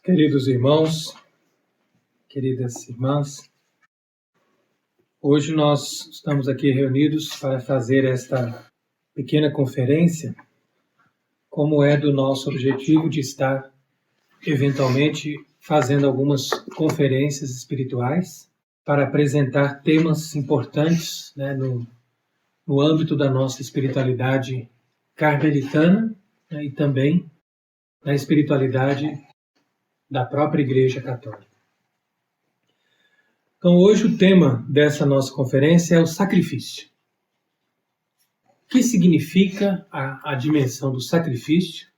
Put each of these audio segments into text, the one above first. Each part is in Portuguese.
Queridos irmãos, queridas irmãs, hoje nós estamos aqui reunidos para fazer esta pequena conferência, como é do nosso objetivo de estar, eventualmente, fazendo algumas conferências espirituais para apresentar temas importantes, no âmbito da nossa espiritualidade carmelitana, e também na espiritualidade da própria Igreja Católica. Então, hoje o tema dessa nossa conferência é o sacrifício. O que significa a dimensão do sacrifício,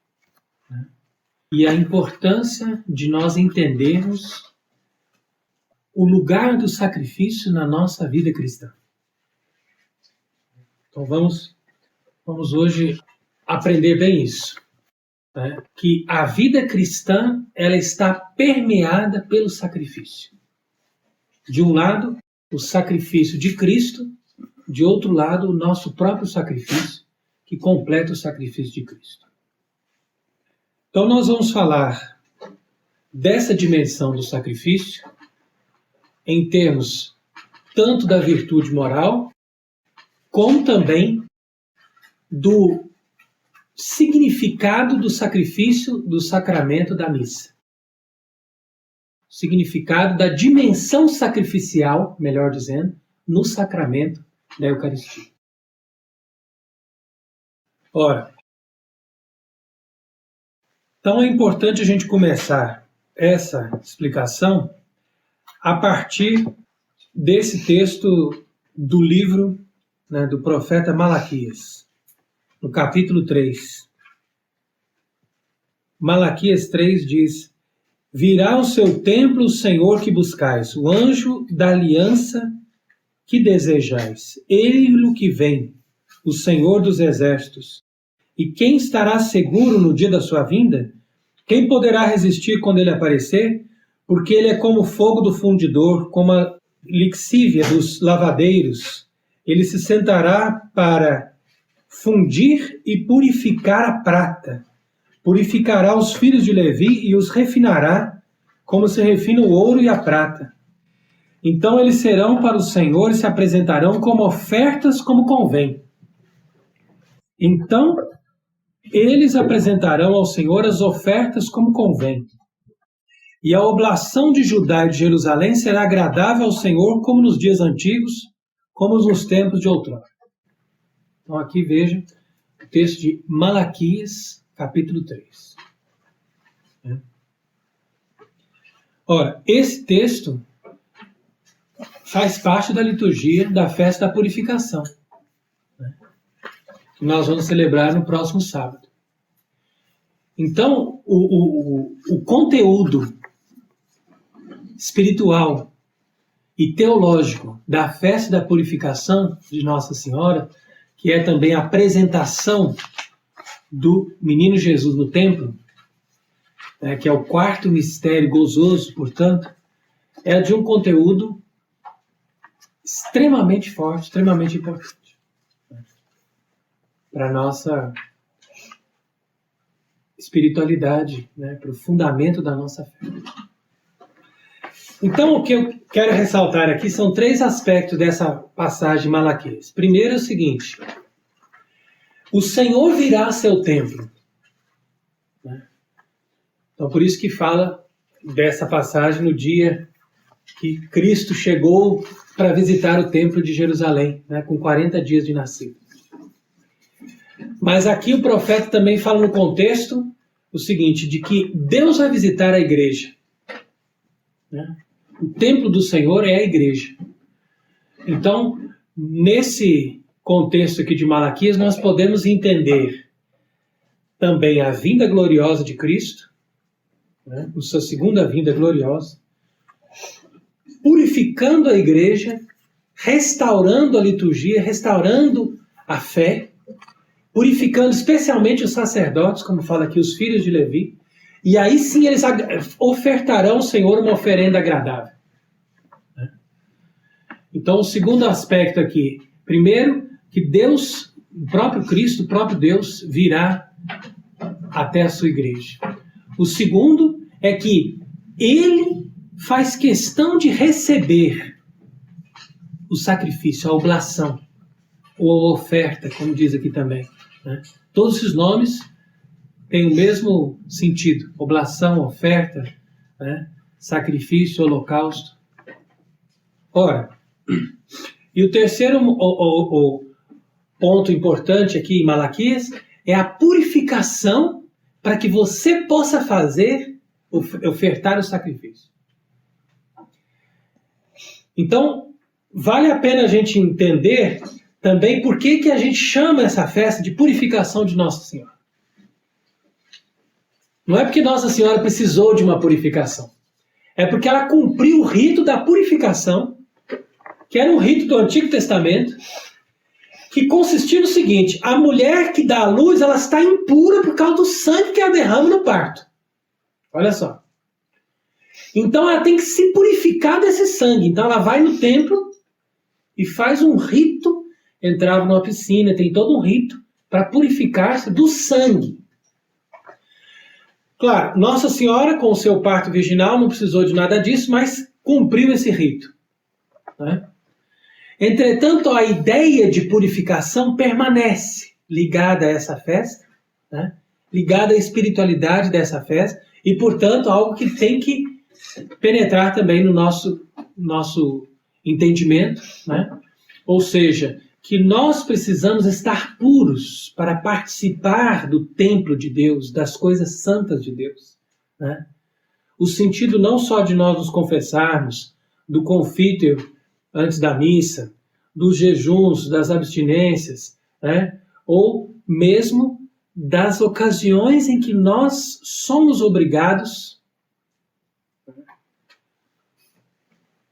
e a importância de nós entendermos o lugar do sacrifício na nossa vida cristã. Então, vamos hoje aprender bem isso. Que a vida cristã ela está permeada pelo sacrifício. De um lado, o sacrifício de Cristo, de outro lado, o nosso próprio sacrifício, que completa o sacrifício de Cristo. Então nós vamos falar dessa dimensão do sacrifício em termos tanto da virtude moral, como também do significado do sacrifício do sacramento da missa. Significado da dimensão sacrificial, melhor dizendo, no sacramento da Eucaristia. Ora, então é importante a gente começar essa explicação a partir desse texto do livro, do profeta Malaquias. No capítulo 3. Malaquias 3 diz: virá ao seu templo o Senhor que buscais, o anjo da aliança que desejais. Ele que vem, o Senhor dos exércitos. E quem estará seguro no dia da sua vinda? Quem poderá resistir quando ele aparecer? Porque ele é como o fogo do fundidor, como a lixívia dos lavadeiros. Ele se sentará para fundir e purificar a prata. Purificará os filhos de Levi e os refinará, como se refina o ouro e a prata. Então eles serão para o Senhor e se apresentarão como ofertas como convém. Então eles apresentarão ao Senhor as ofertas como convém. E a oblação de Judá e de Jerusalém será agradável ao Senhor como nos dias antigos, como nos tempos de outrora. Então aqui veja o texto de Malaquias, capítulo 3. Ora, esse texto faz parte da liturgia da festa da purificação, que nós vamos celebrar no próximo sábado. Então, o conteúdo espiritual e teológico da festa da purificação de Nossa Senhora, que é também a apresentação do menino Jesus no templo, que é o quarto mistério gozoso, portanto, é de um conteúdo extremamente forte, extremamente importante para a nossa espiritualidade, para o fundamento da nossa fé. Então, o que eu quero ressaltar aqui são 3 aspectos dessa passagem de Malaquias. Primeiro é o seguinte: o Senhor virá a seu templo. Então, por isso que fala dessa passagem no dia que Cristo chegou para visitar o templo de Jerusalém, com 40 dias de nascido. Mas aqui o profeta também fala no contexto o seguinte, de que Deus vai visitar a igreja. O templo do Senhor é a igreja. Então, nesse contexto aqui de Malaquias, nós podemos entender também a vinda gloriosa de Cristo, a sua segunda vinda gloriosa, purificando a igreja, restaurando a liturgia, restaurando a fé, purificando especialmente os sacerdotes, como fala aqui, os filhos de Levi, e aí sim eles ofertarão ao Senhor uma oferenda agradável. Então, o segundo aspecto aqui, primeiro, que Deus, o próprio Cristo, o próprio Deus, virá até a sua igreja. O segundo é que ele faz questão de receber o sacrifício, a oblação, ou a oferta, como diz aqui também, né? Todos esses nomes têm o mesmo sentido: oblação, oferta, né? Sacrifício, holocausto. Ora, e o terceiro o ponto importante aqui em Malaquias é a purificação para que você possa ofertar o sacrifício. Então, vale a pena a gente entender também por que a gente chama essa festa de purificação de Nossa Senhora. Não é porque Nossa Senhora precisou de uma purificação. É porque ela cumpriu o rito da purificação, que era um rito do Antigo Testamento, que consistia no seguinte: a mulher que dá à luz, ela está impura por causa do sangue que ela derrama no parto. Olha só. Então ela tem que se purificar desse sangue. Então ela vai no templo e faz um rito, entrava numa piscina, tem todo um rito para purificar-se do sangue. Claro, Nossa Senhora, com o seu parto virginal, não precisou de nada disso, mas cumpriu esse rito, né? Entretanto, a ideia de purificação permanece ligada a essa festa, né? Ligada à espiritualidade dessa festa, e, portanto, algo que tem que penetrar também no nosso entendimento, né? Ou seja, que nós precisamos estar puros para participar do templo de Deus, das coisas santas de Deus, né? O sentido não só de nós nos confessarmos, do confítero antes da missa, dos jejuns, das abstinências, né? Ou mesmo das ocasiões em que nós somos obrigados,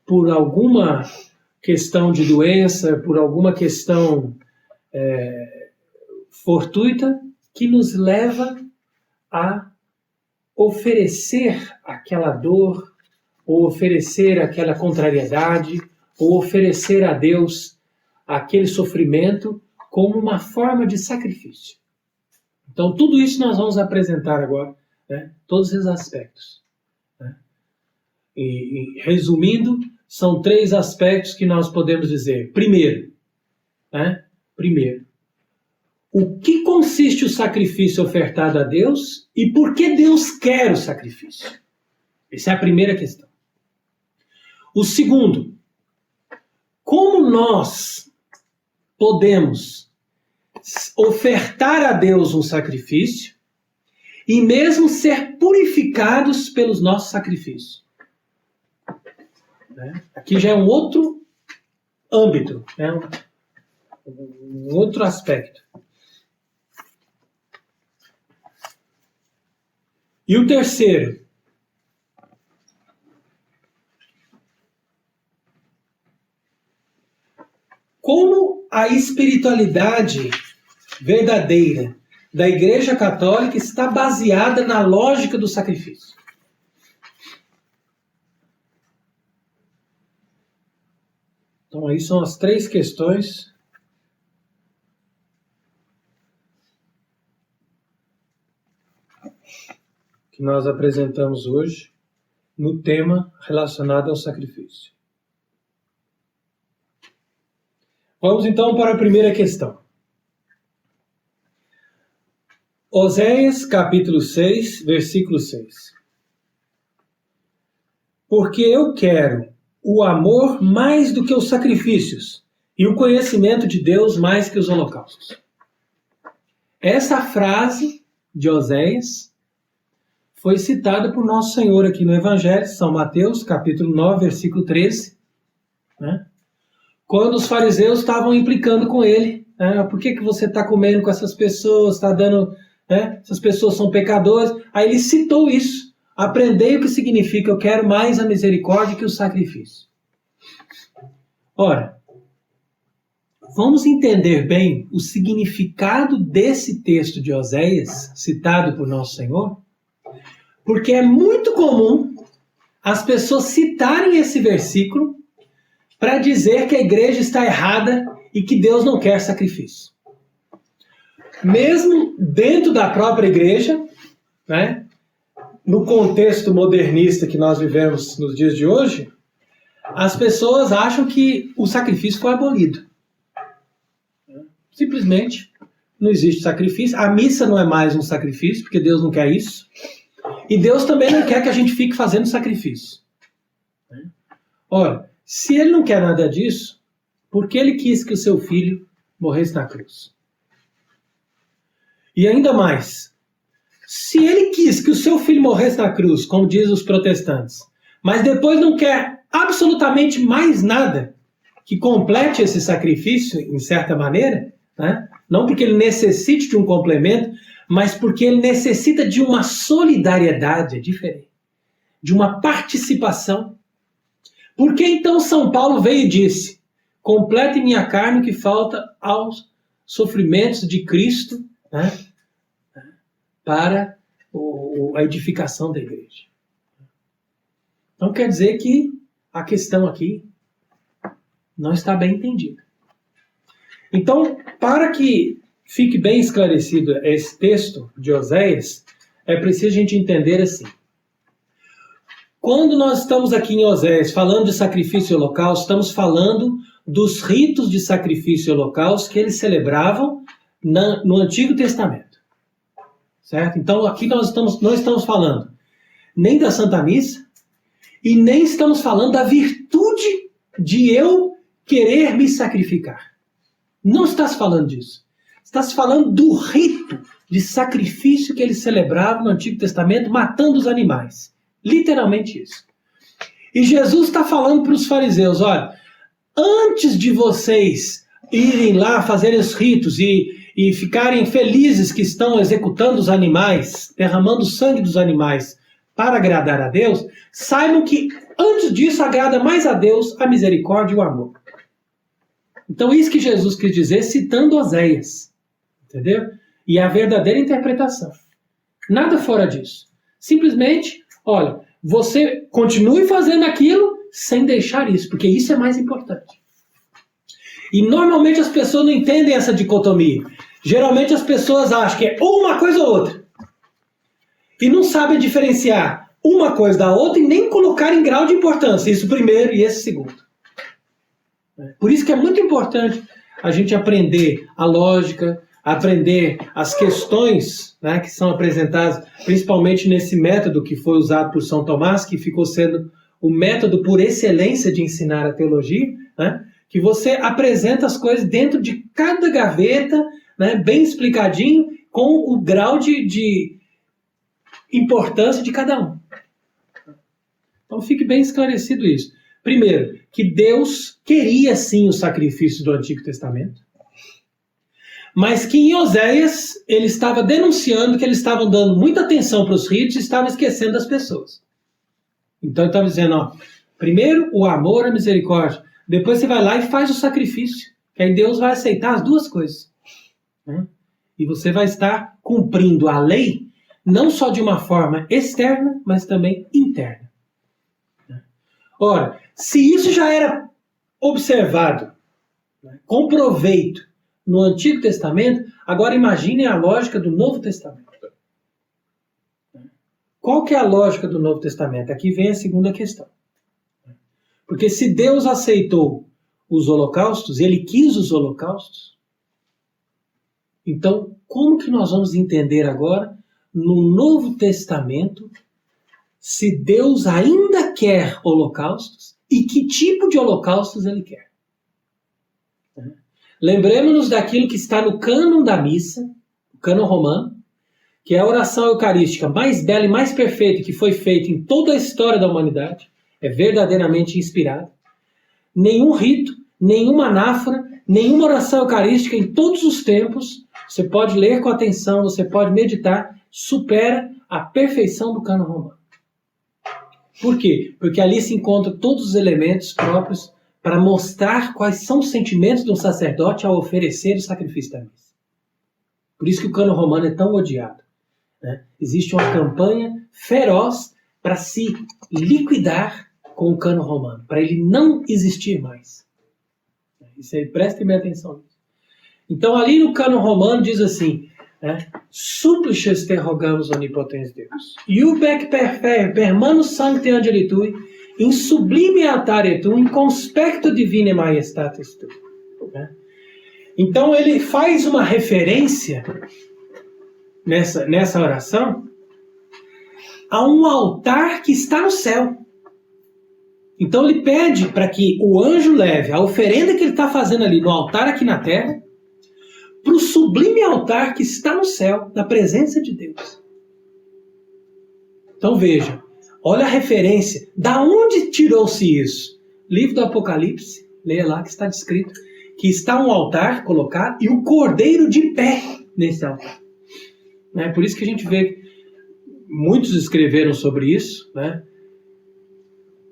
por alguma questão de doença, por alguma questão fortuita, que nos leva a oferecer aquela dor, ou oferecer aquela contrariedade, ou oferecer a Deus aquele sofrimento como uma forma de sacrifício. Então, tudo isso nós vamos apresentar agora, né? Todos esses aspectos, né? E resumindo, são 3 aspectos que nós podemos dizer. Primeiro, né? O que consiste o sacrifício ofertado a Deus e por que Deus quer o sacrifício? Essa é a primeira questão. O segundo, como nós podemos ofertar a Deus um sacrifício e mesmo ser purificados pelos nossos sacrifícios? Aqui já é um outro âmbito, né? Um outro aspecto. E o terceiro, como a espiritualidade verdadeira da Igreja Católica está baseada na lógica do sacrifício. Então, aí são as 3 questões que nós apresentamos hoje no tema relacionado ao sacrifício. Vamos então para a primeira questão. Oséias, capítulo 6, versículo 6. Porque eu quero o amor mais do que os sacrifícios e o conhecimento de Deus mais que os holocaustos. Essa frase de Oséias foi citada por Nosso Senhor aqui no Evangelho, São Mateus, capítulo 9, versículo 13, né? Quando os fariseus estavam implicando com ele, né? Por que você está comendo com essas pessoas, está dando, né? Essas pessoas são pecadores. Aí ele citou isso. Aprendei o que significa: eu quero mais a misericórdia que o sacrifício. Ora, vamos entender bem o significado desse texto de Oséias, citado por Nosso Senhor, porque é muito comum as pessoas citarem esse versículo para dizer que a igreja está errada e que Deus não quer sacrifício. Mesmo dentro da própria igreja, né, no contexto modernista que nós vivemos nos dias de hoje, as pessoas acham que o sacrifício foi abolido. Simplesmente não existe sacrifício. A missa não é mais um sacrifício, porque Deus não quer isso. E Deus também não quer que a gente fique fazendo sacrifício. Ora, se Ele não quer nada disso, por que Ele quis que o seu filho morresse na cruz? E ainda mais, se Ele quis que o seu filho morresse na cruz, como dizem os protestantes, mas depois não quer absolutamente mais nada que complete esse sacrifício, em certa maneira, né? Não porque ele necessite de um complemento, mas porque ele necessita de uma solidariedade diferente, de uma participação. Por que então São Paulo veio e disse: complete minha carne que falta aos sofrimentos de Cristo, né, para a edificação da igreja? Então quer dizer que a questão aqui não está bem entendida. Então, para que fique bem esclarecido esse texto de Oséias, é preciso a gente entender assim. Quando nós estamos aqui em Oséias falando de sacrifício e holocausto, estamos falando dos ritos de sacrifício e holocausto que eles celebravam no Antigo Testamento. Certo? Então, aqui nós não estamos falando nem da Santa Missa e nem estamos falando da virtude de eu querer me sacrificar. Não está se falando disso. Está se falando do rito de sacrifício que eles celebravam no Antigo Testamento, matando os animais. Literalmente isso. E Jesus está falando para os fariseus: olha, antes de vocês irem lá fazerem os ritos e ficarem felizes que estão executando os animais, derramando o sangue dos animais para agradar a Deus, saibam que antes disso agrada mais a Deus a misericórdia e o amor. Então, isso que Jesus quis dizer citando Oséias. Entendeu? E a verdadeira interpretação. Nada fora disso. Simplesmente, olha, você continue fazendo aquilo sem deixar isso, porque isso é mais importante. E normalmente as pessoas não entendem essa dicotomia. Geralmente as pessoas acham que é ou uma coisa ou outra. E não sabem diferenciar uma coisa da outra e nem colocar em grau de importância. Isso primeiro e esse segundo. Por isso que é muito importante a gente aprender a lógica, aprender as questões, né, que são apresentadas, principalmente nesse método que foi usado por São Tomás, que ficou sendo o método por excelência de ensinar a teologia, né, que você apresenta as coisas dentro de cada gaveta, né, bem explicadinho, com o grau de importância de cada um. Então fique bem esclarecido isso. Primeiro, que Deus queria sim o sacrifício do Antigo Testamento, mas que em Oséias ele estava denunciando que eles estavam dando muita atenção para os ritos e estavam esquecendo das pessoas. Então ele estava dizendo, ó, primeiro o amor, a misericórdia, depois você vai lá e faz o sacrifício, que aí Deus vai aceitar as duas coisas. Né? E você vai estar cumprindo a lei, não só de uma forma externa, mas também interna. Ora, se isso já era observado, né, com proveito no Antigo Testamento, agora imaginem a lógica do Novo Testamento. Qual que é a lógica do Novo Testamento? Aqui vem a segunda questão. Porque se Deus aceitou os holocaustos, Ele quis os holocaustos, então como que nós vamos entender agora, no Novo Testamento, se Deus ainda quer holocaustos e que tipo de holocaustos Ele quer? Lembremos-nos daquilo que está no cânon da missa, o cânon romano, que é a oração eucarística mais bela e mais perfeita que foi feita em toda a história da humanidade, é verdadeiramente inspirada. Nenhum rito, nenhuma anáfora, nenhuma oração eucarística em todos os tempos, você pode ler com atenção, você pode meditar, supera a perfeição do cânon romano. Por quê? Porque ali se encontram todos os elementos próprios para mostrar quais são os sentimentos de um sacerdote ao oferecer o sacrifício da missa. Por isso que o cânon romano é tão odiado. Né? Existe uma campanha feroz para se liquidar com o Cânon Romano, para ele não existir mais. Isso aí, prestem bem atenção. Então, ali no Cânon Romano diz assim, Supplices te rogamos, onipotens Deus, iubec per manus sancti angelitui, in sublime altare tu, in conspecto divine majestatis tu. Então, ele faz uma referência nessa oração a um altar que está no céu. Então ele pede para que o anjo leve a oferenda que ele está fazendo ali no altar aqui na terra para o sublime altar que está no céu, na presença de Deus. Então veja, olha a referência. Da onde tirou-se isso? Livro do Apocalipse, leia lá que está descrito, que está um altar colocado e o cordeiro de pé nesse altar. Por isso que a gente vê, muitos escreveram sobre isso,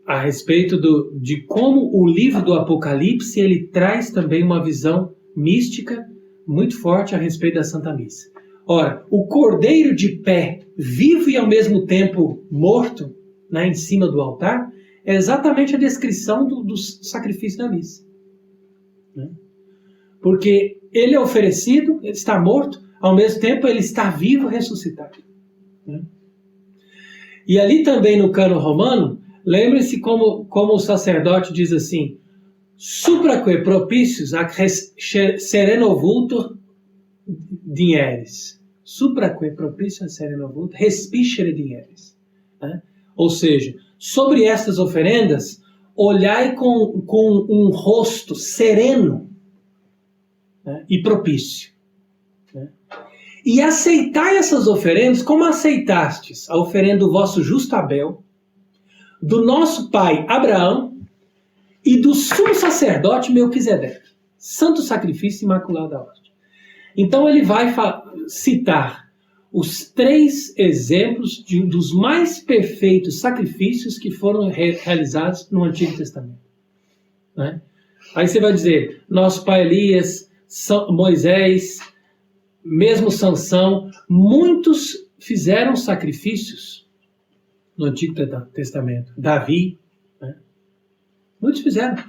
a respeito de como o livro do Apocalipse ele traz também uma visão mística muito forte a respeito da Santa Missa. Ora, o cordeiro de pé, vivo e ao mesmo tempo morto, em cima do altar, é exatamente a descrição do sacrifício da missa. Porque ele é oferecido, ele está morto, ao mesmo tempo ele está vivo, ressuscitado. E ali também no Cânon Romano, lembre-se como o sacerdote diz assim, supraque propicius ac sereno vultur dineris. Supraque propicius ac sereno vultur respicere dineris. Ou seja, sobre estas oferendas, olhai com um rosto sereno e propício. E aceitai essas oferendas como aceitastes a oferenda do vosso justo Abel, do nosso pai Abraão e do sumo sacerdote Melquisedeque, santo sacrifício imaculado da hóstia. Então ele vai citar os 3 exemplos dos mais perfeitos sacrifícios que foram realizados no Antigo Testamento. Aí você vai dizer, nosso pai Elias, Moisés, mesmo Sansão, muitos fizeram sacrifícios no Antigo Testamento. Davi, muitos fizeram.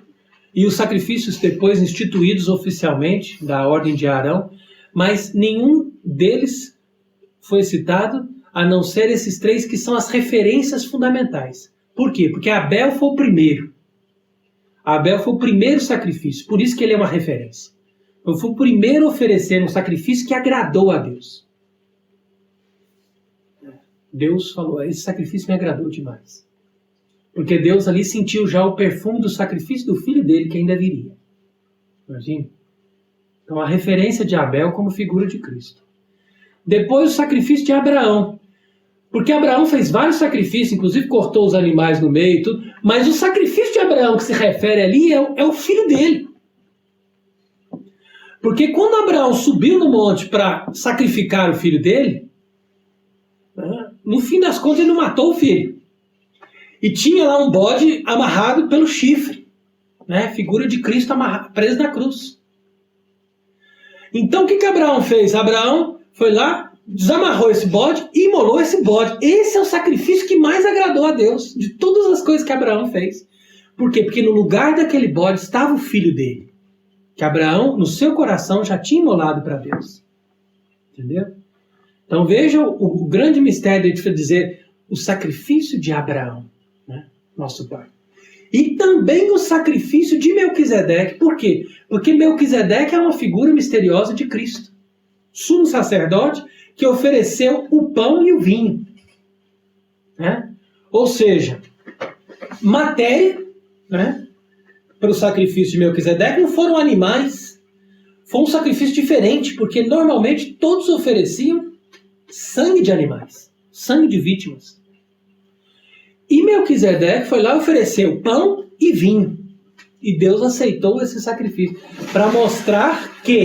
E os sacrifícios depois instituídos oficialmente da ordem de Arão, mas nenhum deles foi citado, a não ser esses 3 que são as referências fundamentais. Por quê? Porque Abel foi o primeiro. Abel foi o primeiro sacrifício, por isso que ele é uma referência. Eu fui o primeiro a oferecer um sacrifício que agradou a Deus. Deus falou, esse sacrifício me agradou demais. Porque Deus ali sentiu já o perfume do sacrifício do filho dele que ainda viria. Imagina? Então a referência de Abel como figura de Cristo. Depois o sacrifício de Abraão. Porque Abraão fez vários sacrifícios, inclusive cortou os animais no meio e tudo. Mas o sacrifício de Abraão que se refere ali é o filho dele. Porque quando Abraão subiu no monte para sacrificar o filho dele, no fim das contas ele não matou o filho. E tinha lá um bode amarrado pelo chifre, figura de Cristo preso na cruz. Então o que Abraão fez? Abraão foi lá, desamarrou esse bode e imolou esse bode. Esse é o sacrifício que mais agradou a Deus, de todas as coisas que Abraão fez. Por quê? Porque no lugar daquele bode estava o filho dele, que Abraão, no seu coração, já tinha imolado para Deus. Entendeu? Então veja o grande mistério de dizer o sacrifício de Abraão, nosso pai. E também o sacrifício de Melquisedeque. Por quê? Porque Melquisedeque é uma figura misteriosa de Cristo. Sumo sacerdote que ofereceu o pão e o vinho. Ou seja, matéria, para o sacrifício de Melquisedeque não foram animais. Foi um sacrifício diferente, porque normalmente todos ofereciam sangue de animais, sangue de vítimas. E Melquisedeque foi lá e ofereceu pão e vinho. E Deus aceitou esse sacrifício para mostrar que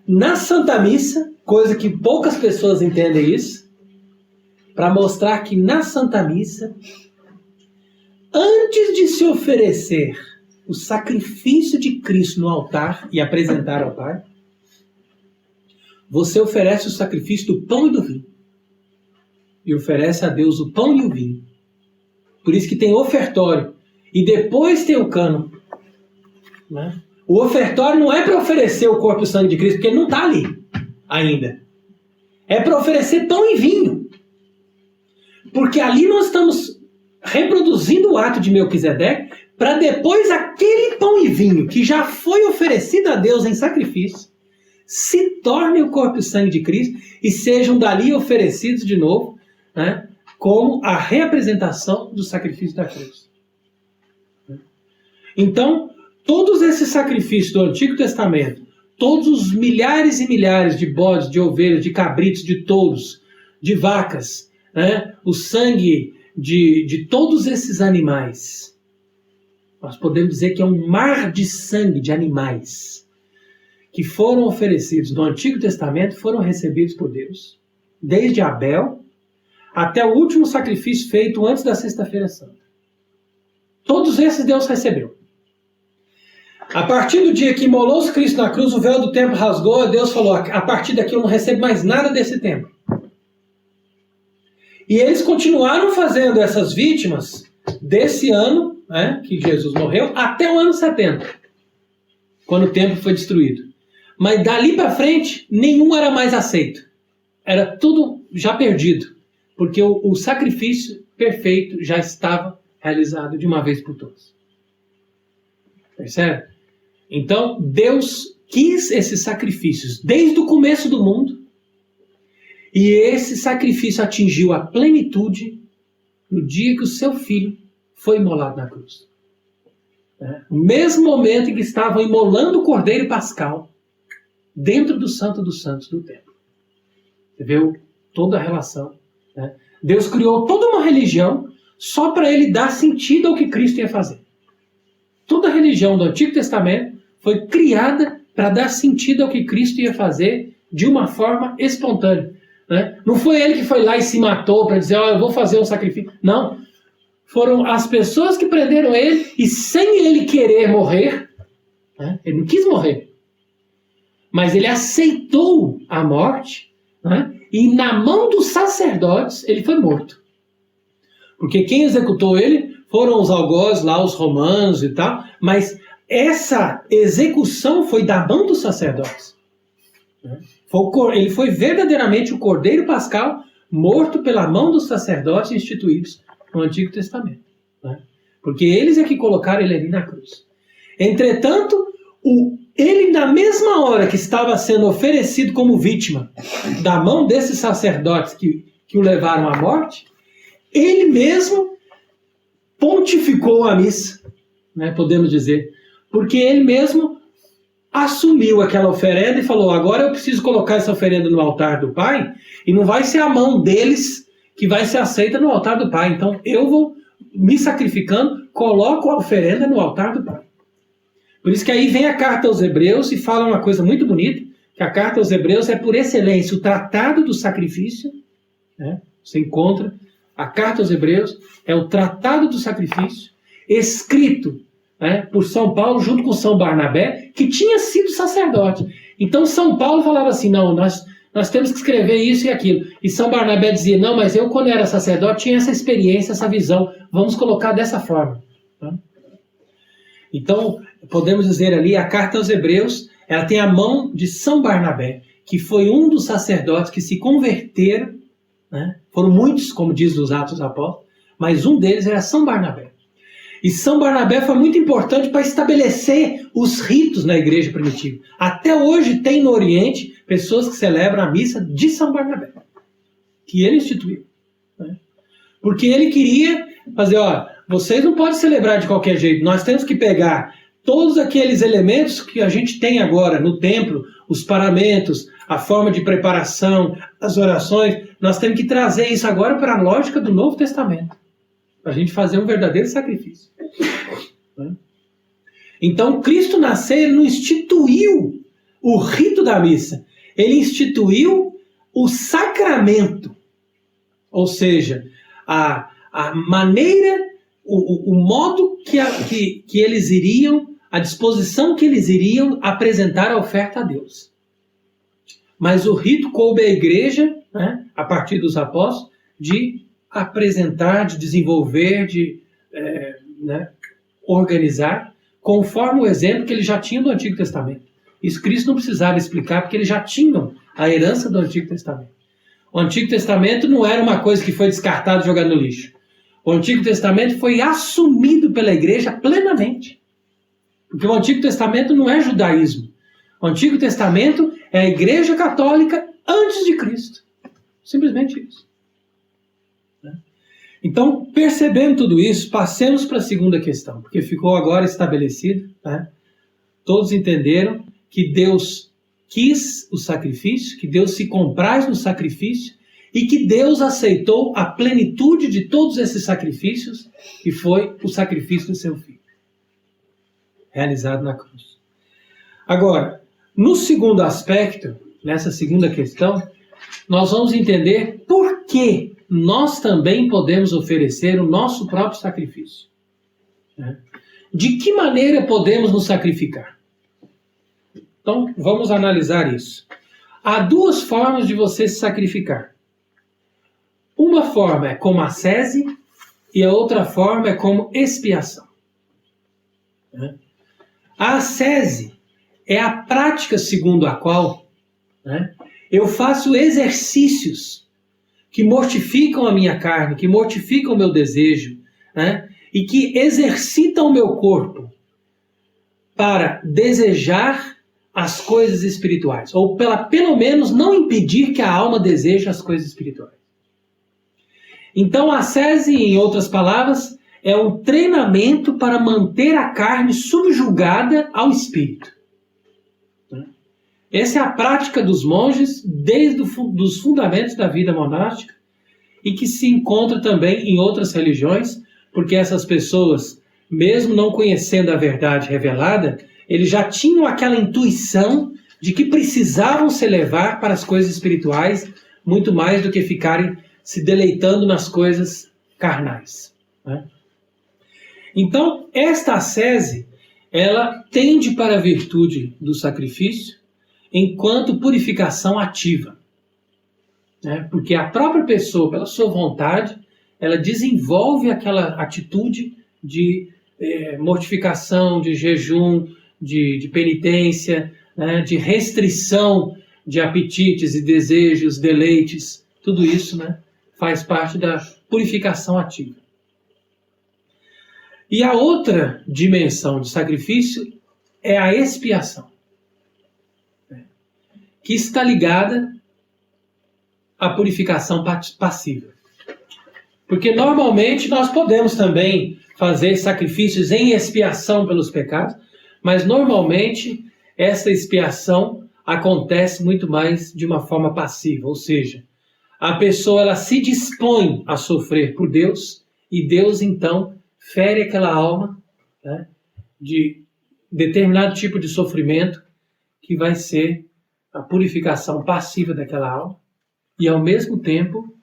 na Santa Missa, coisa que poucas pessoas entendem isso, para mostrar que na Santa Missa, antes de se oferecer o sacrifício de Cristo no altar e apresentar ao Pai, você oferece o sacrifício do pão e do vinho. E oferece a Deus o pão e o vinho. Por isso que tem ofertório. E depois tem o cânon. Né? O ofertório não é para oferecer o corpo e o sangue de Cristo, porque ele não está ali ainda. É para oferecer pão e vinho. Porque ali nós estamos reproduzindo o ato de Melquisedeque para depois aquele pão e vinho que já foi oferecido a Deus em sacrifício se torne o corpo e o sangue de Cristo e sejam dali oferecidos de novo, né, como a representação do sacrifício da cruz. Então, todos esses sacrifícios do Antigo Testamento, todos os milhares e milhares de bodes, de ovelhas, de cabritos, de touros, de vacas, né, o sangue de todos esses animais, nós podemos dizer que é um mar de sangue de animais que foram oferecidos no Antigo Testamento, foram recebidos por Deus, desde Abel até o último sacrifício feito antes da Sexta-feira Santa. Todos esses Deus recebeu. A partir do dia que imolou-se Cristo na cruz, o véu do templo rasgou, Deus falou, a partir daqui eu não recebo mais nada desse templo. E eles continuaram fazendo essas vítimas desse ano, né, que Jesus morreu, até o ano 70, quando o templo foi destruído. Mas dali para frente, nenhum era mais aceito. Era tudo já perdido, porque o sacrifício perfeito já estava realizado de uma vez por todas. Percebe? Então, Deus quis esses sacrifícios desde o começo do mundo, e esse sacrifício atingiu a plenitude no dia que o seu filho foi imolado na cruz. No mesmo momento em que estavam imolando o cordeiro pascal dentro do Santo dos Santos do templo. Você viu toda a relação. Né? Deus criou toda uma religião só para ele dar sentido ao que Cristo ia fazer. Toda a religião do Antigo Testamento foi criada para dar sentido ao que Cristo ia fazer de uma forma espontânea. Né? Não foi ele que foi lá e se matou para dizer, eu vou fazer um sacrifício. Não. Foram as pessoas que prenderam ele e sem ele querer morrer, né? Ele não quis morrer, mas ele aceitou a morte, né? E na mão dos sacerdotes ele foi morto. Porque quem executou ele foram os algozes lá, os romanos e tal, mas essa execução foi da mão dos sacerdotes. Ele foi verdadeiramente o Cordeiro Pascal morto pela mão dos sacerdotes instituídos no Antigo Testamento. Né? Porque eles é que colocaram ele ali na cruz. Entretanto, ele na mesma hora que estava sendo oferecido como vítima da mão desses sacerdotes que o levaram à morte, ele mesmo pontificou a missa, né, podemos dizer, porque ele mesmo assumiu aquela oferenda e falou, agora eu preciso colocar essa oferenda no altar do Pai, e não vai ser a mão deles que vai ser aceita no altar do Pai. Então eu vou, me sacrificando, coloco a oferenda no altar do Pai. Por isso que aí vem a carta aos Hebreus e fala uma coisa muito bonita, que a carta aos Hebreus é por excelência o tratado do sacrifício. Né? Você encontra, a carta aos Hebreus é o tratado do sacrifício, escrito, né, por São Paulo junto com São Barnabé, que tinha sido sacerdote. Então São Paulo falava assim, não, nós temos que escrever isso e aquilo. E São Barnabé dizia, não, mas eu quando era sacerdote tinha essa experiência, essa visão, vamos colocar dessa forma. Né? Então, podemos dizer ali, a carta aos Hebreus, ela tem a mão de São Barnabé, que foi um dos sacerdotes que se converteram, né? Foram muitos, como diz os Atos dos Apóstolos, mas um deles era São Barnabé. E São Barnabé foi muito importante para estabelecer os ritos na igreja primitiva. Até hoje tem no Oriente pessoas que celebram a missa de São Barnabé, que ele instituiu. Né? Porque ele queria fazer, vocês não podem celebrar de qualquer jeito, nós temos que pegar todos aqueles elementos que a gente tem agora no templo, os paramentos, a forma de preparação, as orações, nós temos que trazer isso agora para a lógica do Novo Testamento, para a gente fazer um verdadeiro sacrifício. Então, Cristo nasceu, ele não instituiu o rito da missa, ele instituiu o sacramento, ou seja, a maneira, o modo que eles iriam, a disposição que eles iriam apresentar a oferta a Deus. Mas o rito coube à igreja, né, a partir dos apóstolos, de apresentar, de desenvolver, de organizar, conforme o exemplo que ele já tinha do Antigo Testamento. Isso Cristo não precisava explicar, porque eles já tinham a herança do Antigo Testamento. O Antigo Testamento não era uma coisa que foi descartada e jogada no lixo. O Antigo Testamento foi assumido pela igreja plenamente. Porque o Antigo Testamento não é judaísmo. O Antigo Testamento é a igreja católica antes de Cristo. Simplesmente isso. Então, percebendo tudo isso, passemos para a segunda questão, porque ficou agora estabelecido, todos entenderam que Deus quis o sacrifício, que Deus se compraz no sacrifício e que Deus aceitou a plenitude de todos esses sacrifícios, que foi o sacrifício do seu Filho, realizado na cruz. Agora, no segundo aspecto, nessa segunda questão, nós vamos entender por que nós também podemos oferecer o nosso próprio sacrifício. De que maneira podemos nos sacrificar? Então, vamos analisar isso. Há duas formas de você se sacrificar. Uma forma é como ascese e a outra forma é como expiação. A ascese é a prática segundo a qual eu faço exercícios que mortificam a minha carne, que mortificam o meu desejo, e que exercitam o meu corpo para desejar as coisas espirituais, ou pelo menos não impedir que a alma deseje as coisas espirituais. Então a ascese, em outras palavras, é um treinamento para manter a carne subjugada ao espírito. Essa é a prática dos monges desde os fundamentos da vida monástica e que se encontra também em outras religiões, porque essas pessoas, mesmo não conhecendo a verdade revelada, eles já tinham aquela intuição de que precisavam se levar para as coisas espirituais muito mais do que ficarem se deleitando nas coisas carnais. Então, esta ascese, ela tende para a virtude do sacrifício enquanto purificação ativa. Porque a própria pessoa, pela sua vontade, ela desenvolve aquela atitude de mortificação, de jejum, de penitência, de restrição de apetites e desejos, deleites. Tudo isso faz parte da purificação ativa. E a outra dimensão de sacrifício é a expiação, que está ligada à purificação passiva. Porque normalmente nós podemos também fazer sacrifícios em expiação pelos pecados, mas normalmente essa expiação acontece muito mais de uma forma passiva, ou seja, a pessoa ela se dispõe a sofrer por Deus e Deus então fere aquela alma de determinado tipo de sofrimento que vai ser a purificação passiva daquela alma e ao mesmo tempo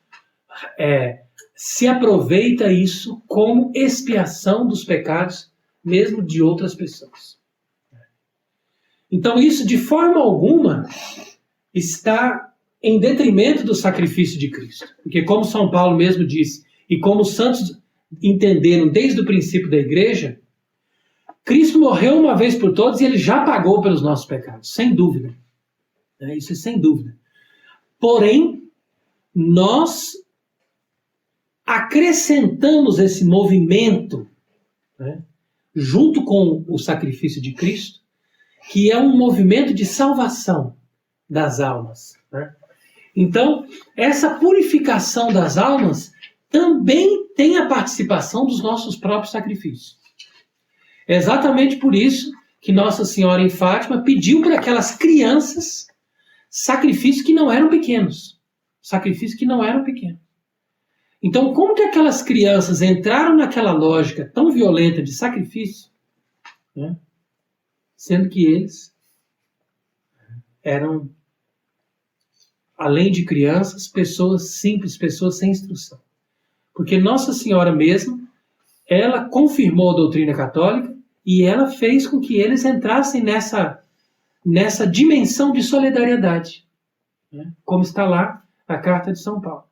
se aproveita isso como expiação dos pecados mesmo de outras pessoas. Então isso de forma alguma está em detrimento do sacrifício de Cristo. Porque como São Paulo mesmo disse, e como os santos entenderam desde o princípio da igreja, Cristo morreu uma vez por todas e ele já pagou pelos nossos pecados, sem dúvida. Isso é sem dúvida. Porém, nós acrescentamos esse movimento junto com o sacrifício de Cristo, que é um movimento de salvação das almas. Então, essa purificação das almas também tem a participação dos nossos próprios sacrifícios. É exatamente por isso que Nossa Senhora em Fátima pediu para aquelas crianças sacrifícios que não eram pequenos. Sacrifícios que não eram pequenos. Então, como que aquelas crianças entraram naquela lógica tão violenta de sacrifício, sendo que eles eram, além de crianças, pessoas simples, pessoas sem instrução. Porque Nossa Senhora mesmo, ela confirmou a doutrina católica e ela fez com que eles entrassem nessa dimensão de solidariedade, como está lá na Carta de São Paulo.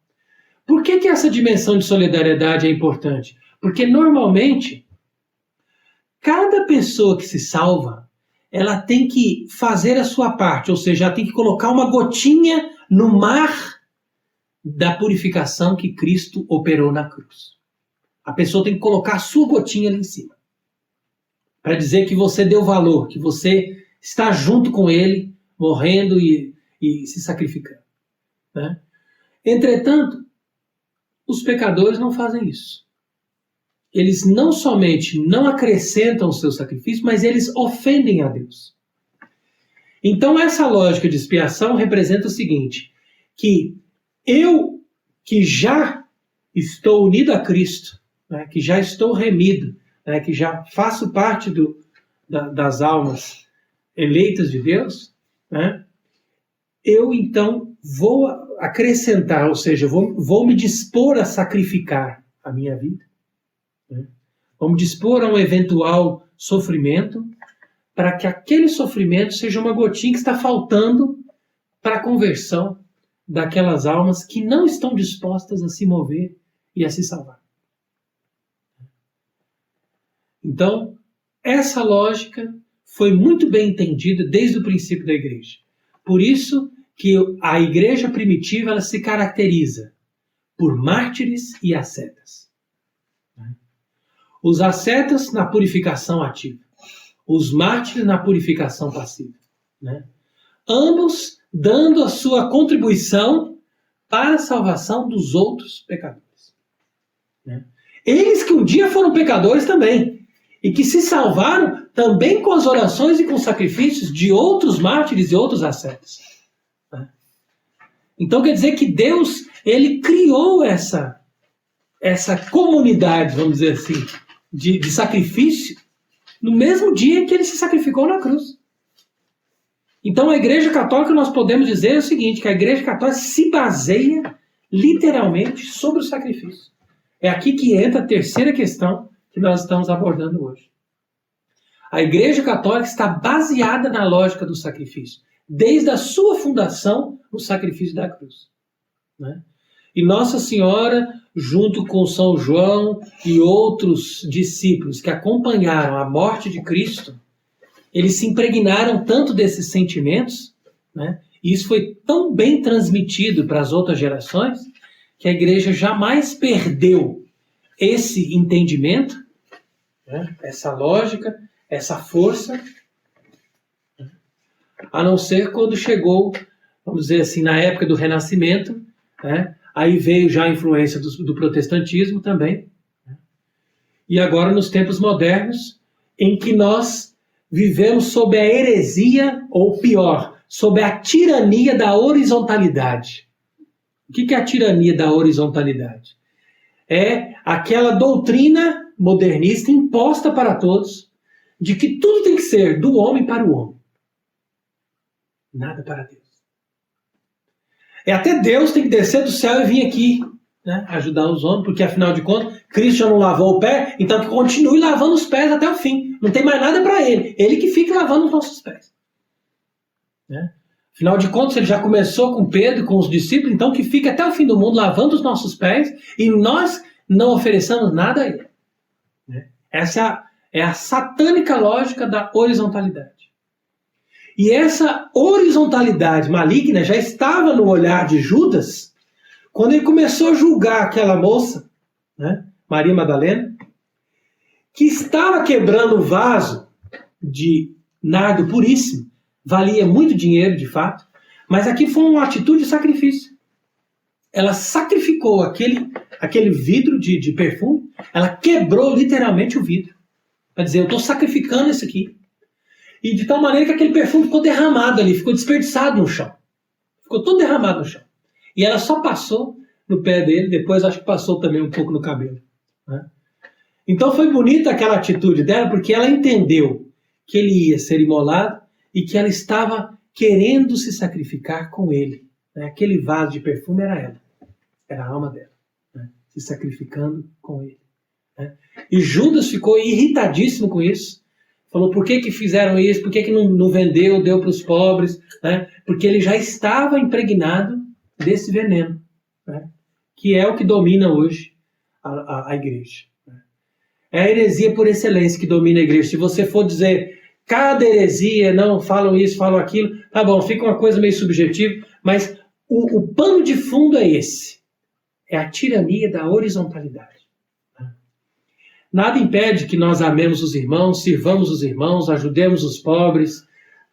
Por que essa dimensão de solidariedade é importante? Porque normalmente, cada pessoa que se salva, ela tem que fazer a sua parte, ou seja, ela tem que colocar uma gotinha no mar da purificação que Cristo operou na cruz. A pessoa tem que colocar a sua gotinha ali em cima, para dizer que você deu valor, que você está junto com Ele, morrendo e se sacrificando, né? Entretanto, os pecadores não fazem isso. Eles não somente não acrescentam o seu sacrifício, mas eles ofendem a Deus. Então essa lógica de expiação representa o seguinte, que eu, que já estou unido a Cristo, né, que já estou remido, né, que já faço parte das almas eleitas de Deus, né, eu então vou acrescentar, ou seja, vou me dispor a sacrificar a minha vida. Né? Vou me dispor a um eventual sofrimento para que aquele sofrimento seja uma gotinha que está faltando para a conversão daquelas almas que não estão dispostas a se mover e a se salvar. Então, essa lógica foi muito bem entendida desde o princípio da igreja. Por isso que a igreja primitiva ela se caracteriza por mártires e ascetas. Os ascetas na purificação ativa, os mártires na purificação passiva, né? Ambos dando a sua contribuição para a salvação dos outros pecadores. Né? Eles que um dia foram pecadores também, e que se salvaram também com as orações e com os sacrifícios de outros mártires e outros ascetas. Né? Então quer dizer que Deus, ele criou essa comunidade, vamos dizer assim, de sacrifício, no mesmo dia que ele se sacrificou na cruz. Então a Igreja Católica, nós podemos dizer o seguinte, que a Igreja Católica se baseia literalmente sobre o sacrifício. É aqui que entra a terceira questão que nós estamos abordando hoje. A Igreja Católica está baseada na lógica do sacrifício, desde a sua fundação no sacrifício da cruz. Né? E Nossa Senhora, junto com São João e outros discípulos que acompanharam a morte de Cristo, eles se impregnaram tanto desses sentimentos, né? E isso foi tão bem transmitido para as outras gerações, que a igreja jamais perdeu esse entendimento, né? Essa lógica, essa força, a não ser quando chegou, vamos dizer assim, na época do Renascimento, né? Aí veio já a influência do protestantismo também, né? E agora nos tempos modernos, em que nós vivemos sob a heresia, ou pior, sob a tirania da horizontalidade. O que é a tirania da horizontalidade? É aquela doutrina modernista imposta para todos, de que tudo tem que ser do homem para o homem. Nada para Deus. Até Deus tem que descer do céu e vir aqui, né, ajudar os homens, porque afinal de contas, Cristo já não lavou o pé, então que continue lavando os pés até o fim. Não tem mais nada para ele. Ele que fica lavando os nossos pés. Né? Afinal de contas, ele já começou com Pedro, com os discípulos, então que fique até o fim do mundo lavando os nossos pés e nós não ofereçamos nada a ele. Né? Essa é a satânica lógica da horizontalidade. E essa horizontalidade maligna já estava no olhar de Judas quando ele começou a julgar aquela moça, né, Maria Madalena, que estava quebrando o vaso de nardo puríssimo. Valia muito dinheiro, de fato, mas aqui foi uma atitude de sacrifício. Ela sacrificou aquele vidro de perfume, ela quebrou literalmente o vidro. Para dizer, eu estou sacrificando isso aqui. E de tal maneira que aquele perfume ficou derramado ali, ficou desperdiçado no chão. Ficou todo derramado no chão. E ela só passou no pé dele, depois acho que passou também um pouco no cabelo. Né? Então foi bonita aquela atitude dela, porque ela entendeu que ele ia ser imolado e que ela estava querendo se sacrificar com ele. Né? Aquele vaso de perfume era ela. Era a alma dela. Né? Se sacrificando com ele. Né? E Judas ficou irritadíssimo com isso. Falou, por que fizeram isso? Por que não vendeu, deu para os pobres? Né? Porque ele já estava impregnado desse veneno. Né? que é o que domina hoje a igreja. É a heresia por excelência que domina a igreja. Se você for dizer cada heresia, não, falam isso, falam aquilo, tá bom, fica uma coisa meio subjetiva, mas o pano de fundo é esse. É a tirania da horizontalidade. Nada impede que nós amemos os irmãos, sirvamos os irmãos, ajudemos os pobres,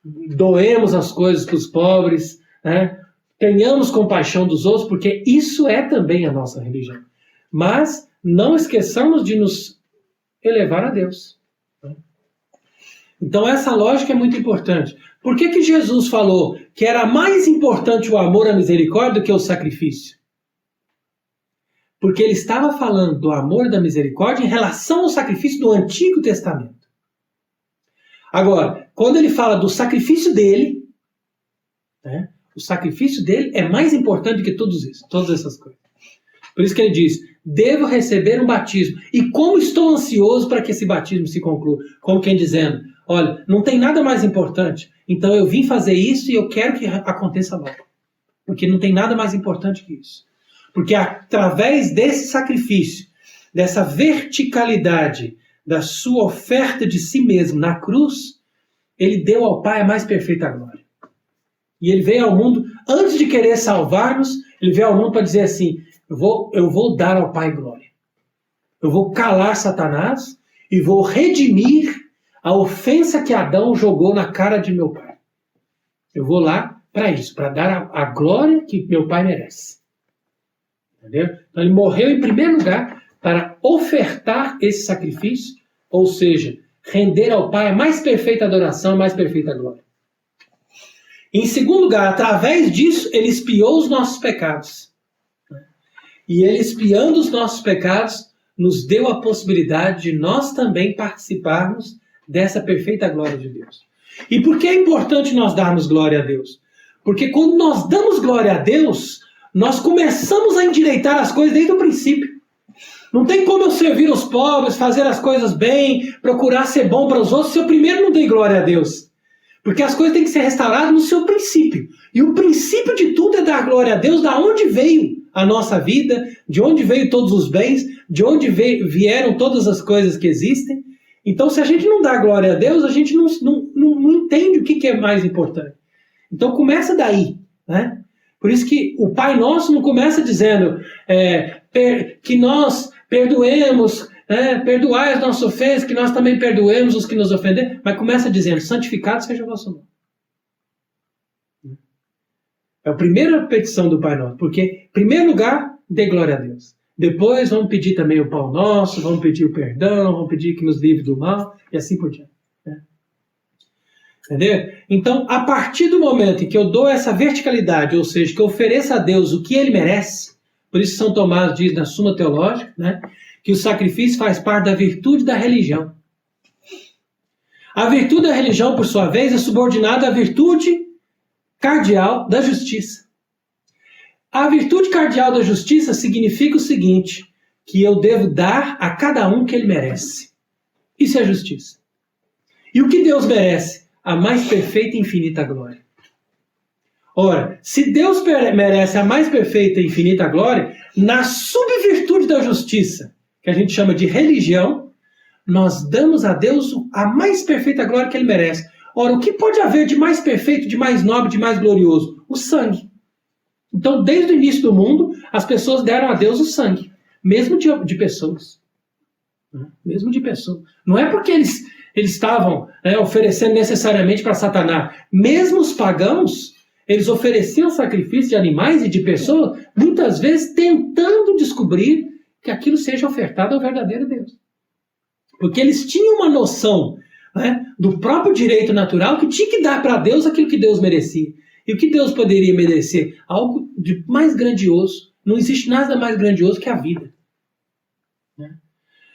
doemos as coisas para os pobres, né? Tenhamos compaixão dos outros, porque isso é também a nossa religião. Mas não esqueçamos de nos elevar a Deus. Então essa lógica é muito importante. Por que Jesus falou que era mais importante o amor à misericórdia do que o sacrifício? Porque ele estava falando do amor e da misericórdia em relação ao sacrifício do Antigo Testamento. Agora, quando ele fala do sacrifício dele, né, o sacrifício dele é mais importante do que todas essas coisas. Por isso que ele diz, devo receber um batismo. E como estou ansioso para que esse batismo se conclua. Como quem dizendo, olha, não tem nada mais importante. Então eu vim fazer isso e eu quero que aconteça logo. Porque não tem nada mais importante que isso. Porque através desse sacrifício, dessa verticalidade da sua oferta de si mesmo na cruz, ele deu ao Pai a mais perfeita glória. E ele veio ao mundo, antes de querer salvar-nos, ele veio ao mundo para dizer assim, eu vou dar ao Pai glória. Eu vou calar Satanás e vou redimir a ofensa que Adão jogou na cara de meu Pai. Eu vou lá para isso, para dar a glória que meu Pai merece. Entendeu? Então ele morreu em primeiro lugar para ofertar esse sacrifício, ou seja, render ao Pai a mais perfeita adoração, a mais perfeita glória. Em segundo lugar, através disso, ele expiou os nossos pecados. E ele, expiando os nossos pecados, nos deu a possibilidade de nós também participarmos dessa perfeita glória de Deus. E por que é importante nós darmos glória a Deus? Porque quando nós damos glória a Deus, nós começamos a endireitar as coisas desde o princípio. Não tem como eu servir os pobres, fazer as coisas bem, procurar ser bom para os outros, se eu primeiro não dei glória a Deus. Porque as coisas têm que ser restauradas no seu princípio. E o princípio de tudo é dar glória a Deus, da onde veio a nossa vida, de onde veio todos os bens, de onde vieram todas as coisas que existem. Então, se a gente não dá glória a Deus, a gente não entende o que é mais importante. Então, começa daí, né? Por isso que o Pai Nosso não começa dizendo que nós perdoemos, perdoai as nossas ofensas, que nós também perdoemos os que nos ofenderam, mas começa dizendo, santificado seja o vosso nome. É a primeira petição do Pai Nosso, porque, em primeiro lugar, dê glória a Deus. Depois vamos pedir também o pão nosso, vamos pedir o perdão, vamos pedir que nos livre do mal, e assim por diante. Entendeu? Então, a partir do momento em que eu dou essa verticalidade, ou seja, que eu ofereço a Deus o que Ele merece, por isso São Tomás diz na Suma Teológica, né, que o sacrifício faz parte da virtude da religião. A virtude da religião, por sua vez, é subordinada à virtude cardial da justiça. A virtude cardial da justiça significa o seguinte, que eu devo dar a cada um que ele merece. Isso é justiça. E o que Deus merece? A mais perfeita e infinita glória. Ora, se Deus merece a mais perfeita e infinita glória, na subvirtude da justiça, que a gente chama de religião, nós damos a Deus a mais perfeita glória que Ele merece. Ora, o que pode haver de mais perfeito, de mais nobre, de mais glorioso? O sangue. Então, desde o início do mundo, as pessoas deram a Deus o sangue, mesmo de pessoas. Mesmo de pessoas. Não é porque eles estavam oferecendo necessariamente para Satanás. Mesmo os pagãos, eles ofereciam sacrifício de animais e de pessoas, muitas vezes tentando descobrir que aquilo seja ofertado ao verdadeiro Deus. Porque eles tinham uma noção do próprio direito natural que tinha que dar para Deus aquilo que Deus merecia. E o que Deus poderia merecer? Algo de mais grandioso. Não existe nada mais grandioso que a vida.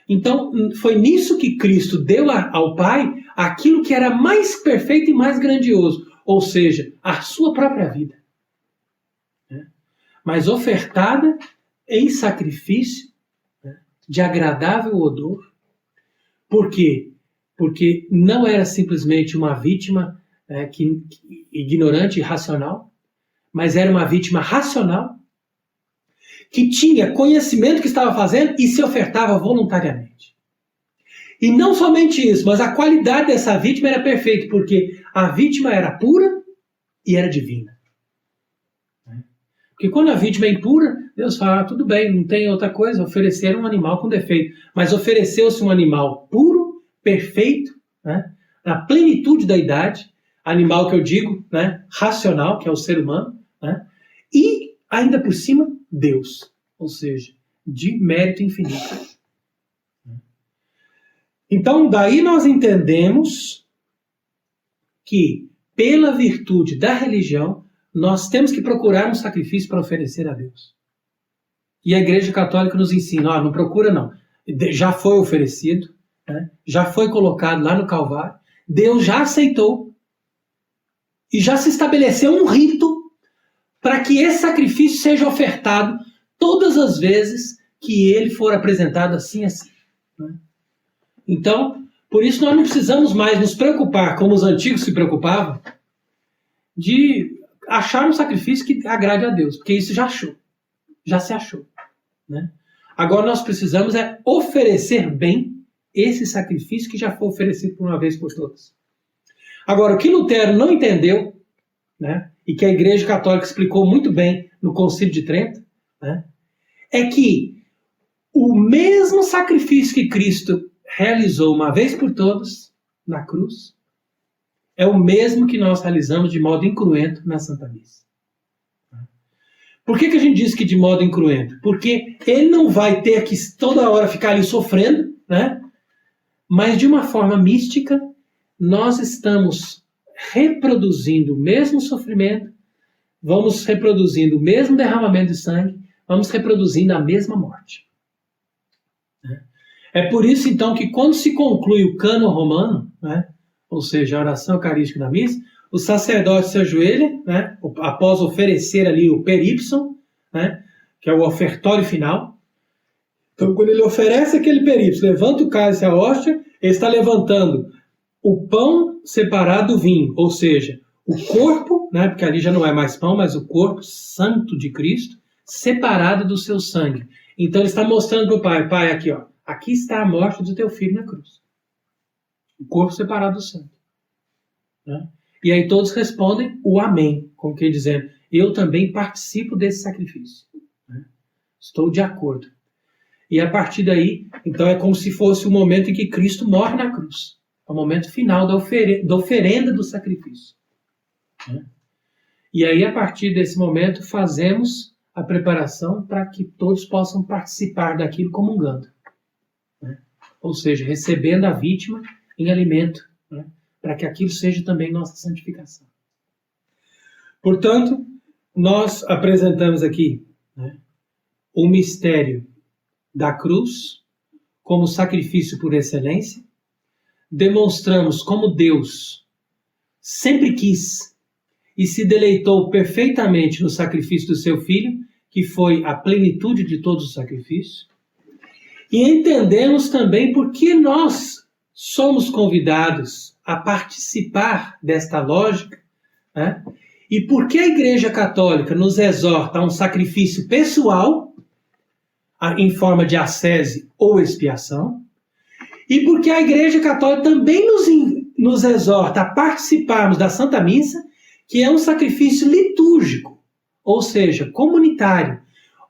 Então, foi nisso que Cristo deu ao Pai aquilo que era mais perfeito e mais grandioso. Ou seja, a sua própria vida. Mas ofertada em sacrifício de agradável odor. Por quê? Porque não era simplesmente uma vítima ignorante e irracional, mas era uma vítima racional que tinha conhecimento que estava fazendo e se ofertava voluntariamente. E não somente isso, mas a qualidade dessa vítima era perfeita, porque a vítima era pura e era divina. Porque quando a vítima é impura, Deus fala, tudo bem, não tem outra coisa, oferecer um animal com defeito. Mas ofereceu-se um animal puro, perfeito, né, na plenitude da idade, animal que eu digo, né, racional, que é o ser humano, né, e ainda por cima, Deus, ou seja, de mérito infinito. Então, daí nós entendemos que, pela virtude da religião, nós temos que procurar um sacrifício para oferecer a Deus. E a Igreja Católica nos ensina, não procura não, já foi oferecido, né? Já foi colocado lá no Calvário, Deus já aceitou e já se estabeleceu um rito para que esse sacrifício seja ofertado todas as vezes que ele for apresentado assim. Né? Então, por isso nós não precisamos mais nos preocupar, como os antigos se preocupavam, de achar um sacrifício que agrade a Deus, porque isso já se achou. Né? Agora nós precisamos oferecer bem esse sacrifício que já foi oferecido por uma vez por todas. Agora, o que Lutero não entendeu, né, e que a Igreja Católica explicou muito bem no Concílio de Trento, né, é que o mesmo sacrifício que Cristo realizou uma vez por todas na cruz é o mesmo que nós realizamos de modo incruento na Santa Missa. Por que a gente diz que de modo incruento? Porque ele não vai ter que toda hora ficar ali sofrendo, né? Mas de uma forma mística, nós estamos reproduzindo o mesmo sofrimento, vamos reproduzindo o mesmo derramamento de sangue, vamos reproduzindo a mesma morte. É por isso, então, que quando se conclui o cânon romano, né, ou seja, a oração eucarística da missa, o sacerdote se ajoelha, né, após oferecer ali o perípson, né, que é o ofertório final. Então, quando ele oferece aquele perípson, levanta o cálice e a hóstia, ele está levantando o pão separado do vinho, ou seja, o corpo, né, porque ali já não é mais pão, mas o corpo santo de Cristo, separado do seu sangue. Então, ele está mostrando para o Pai, Pai, aqui, ó, aqui está a morte do teu filho na cruz. O corpo separado do sangue. Né? E aí todos respondem o amém, como quem dizendo, eu também participo desse sacrifício. Né? Estou de acordo. E a partir daí, então é como se fosse o momento em que Cristo morre na cruz. É o momento final da oferenda do sacrifício. Né? E aí, a partir desse momento, fazemos a preparação para que todos possam participar daquilo comungando. Né? Ou seja, recebendo a vítima em alimento, né? Para que aquilo seja também nossa santificação. Portanto, nós apresentamos aqui, né, o mistério da cruz como sacrifício por excelência, demonstramos como Deus sempre quis e se deleitou perfeitamente no sacrifício do seu Filho, que foi a plenitude de todos os sacrifícios, e entendemos também por que nós somos convidados a participar desta lógica, né? E por que a Igreja Católica nos exorta a um sacrifício pessoal, em forma de ascese ou expiação, e porque a Igreja Católica também nos exorta a participarmos da Santa Missa, que é um sacrifício litúrgico, ou seja, comunitário,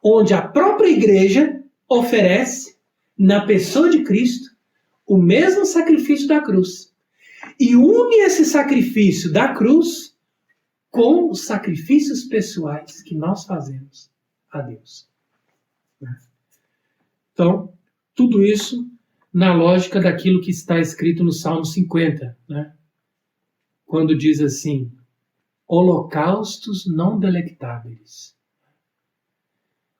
onde a própria Igreja oferece, na pessoa de Cristo, o mesmo sacrifício da cruz. E une esse sacrifício da cruz com os sacrifícios pessoais que nós fazemos a Deus. Então, tudo isso na lógica daquilo que está escrito no Salmo 50, né? Quando diz assim, holocaustos não delectáveis.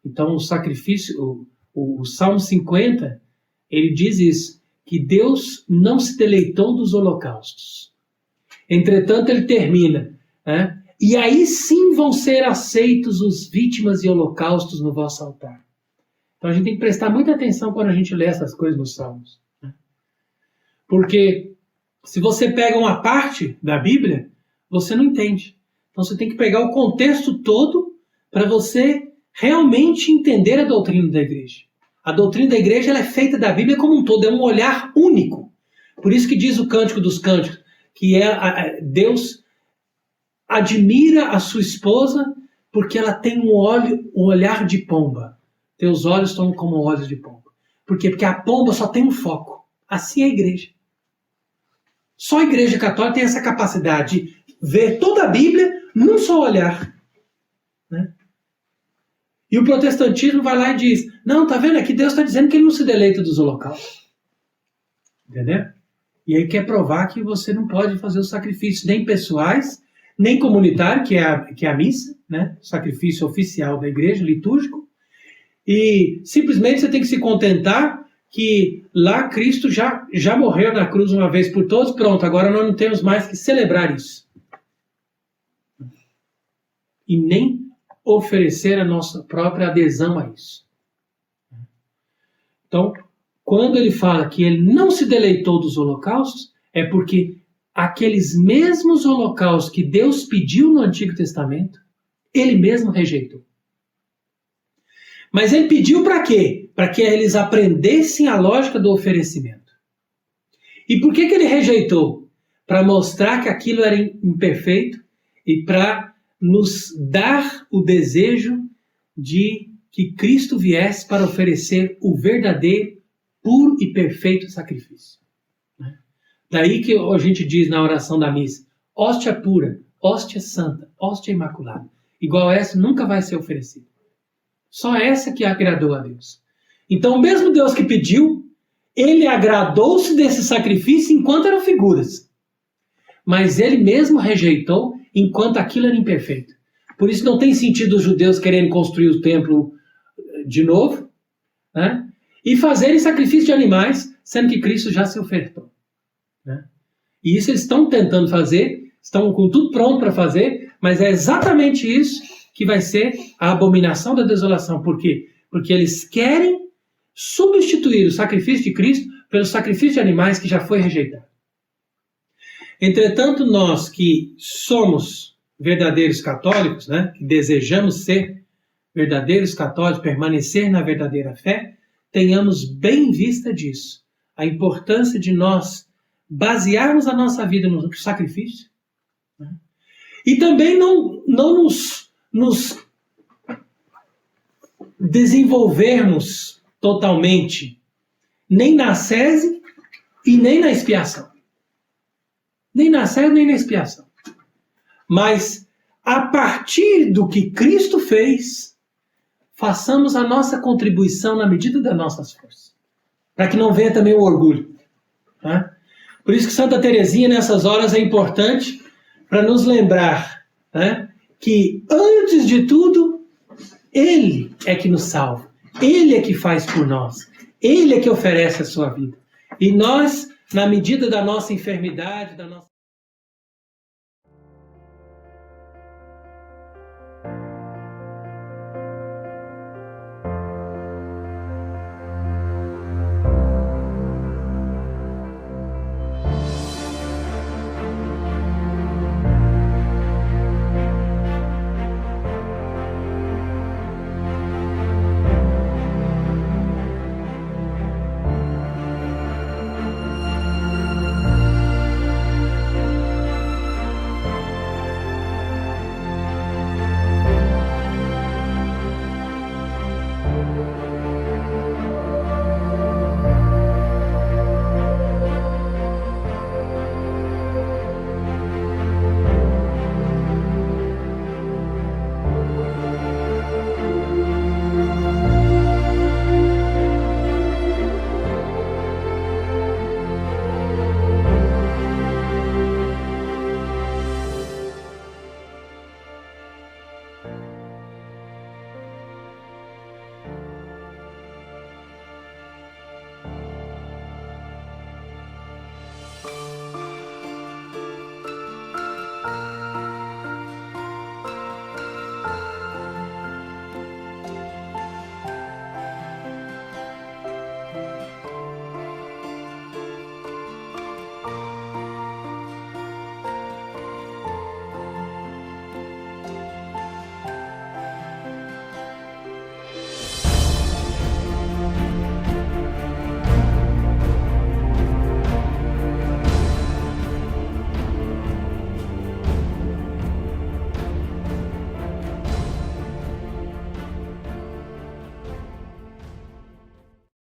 Então, o sacrifício, o Salmo 50, ele diz isso, que Deus não se deleitou dos holocaustos. Entretanto, ele termina, né? E aí sim vão ser aceitos os vítimas e holocaustos no vosso altar. Então a gente tem que prestar muita atenção quando a gente lê essas coisas nos Salmos. Né? Porque se você pega uma parte da Bíblia, você não entende. Então você tem que pegar o contexto todo para você realmente entender a doutrina da igreja. A doutrina da igreja ela é feita da Bíblia como um todo, é um olhar único. Por isso que diz o Cântico dos Cânticos, que Deus admira a sua esposa porque ela tem um olhar de pomba. Teus olhos estão como olhos de pomba. Por quê? Porque a pomba só tem um foco. Assim é a igreja. Só a igreja católica tem essa capacidade de ver toda a Bíblia num só olhar. Né? E o protestantismo vai lá e diz, não, tá vendo? Aqui Deus está dizendo que ele não se deleita dos holocaustos. Entendeu? E aí quer provar que você não pode fazer os sacrifícios nem pessoais, nem comunitário, que é a missa, né? Sacrifício oficial da igreja, litúrgico. E simplesmente você tem que se contentar que lá Cristo já morreu na cruz uma vez por todos, pronto, agora nós não temos mais que celebrar isso. E nem oferecer a nossa própria adesão a isso. Então, quando ele fala que ele não se deleitou dos holocaustos, é porque aqueles mesmos holocaustos que Deus pediu no Antigo Testamento, ele mesmo rejeitou. Mas ele pediu para quê? Para que eles aprendessem a lógica do oferecimento. E por que ele rejeitou? Para mostrar que aquilo era imperfeito e para nos dar o desejo de que Cristo viesse para oferecer o verdadeiro, puro e perfeito sacrifício. Daí que a gente diz na oração da missa, hóstia pura, hóstia santa, hóstia imaculada. Igual essa nunca vai ser oferecida. Só essa que agradou a Deus. Então, o mesmo Deus que pediu, ele agradou-se desse sacrifício enquanto eram figuras. Mas ele mesmo rejeitou enquanto aquilo era imperfeito. Por isso não tem sentido os judeus quererem construir o templo de novo, né? E fazerem sacrifício de animais, sendo que Cristo já se ofertou. Né? E isso eles estão tentando fazer, estão com tudo pronto para fazer, mas é exatamente isso que vai ser a abominação da desolação. Por quê? Porque eles querem substituir o sacrifício de Cristo pelo sacrifício de animais que já foi rejeitado. Entretanto, nós que somos verdadeiros católicos, né, que desejamos ser verdadeiros católicos, permanecer na verdadeira fé, tenhamos bem vista disso. A importância de nós basearmos a nossa vida no sacrifício. Né? E também não nos desenvolvermos totalmente nem na ascese e nem na expiação. Nem na ascese nem na expiação. Mas a partir do que Cristo fez, façamos a nossa contribuição na medida das nossas forças. Para que não venha também o orgulho. Tá? Por isso que Santa Teresinha, nessas horas, é importante para nos lembrar, né, que, antes de tudo, Ele é que nos salva. Ele é que faz por nós. Ele é que oferece a sua vida. E nós, na medida da nossa enfermidade, da nossa...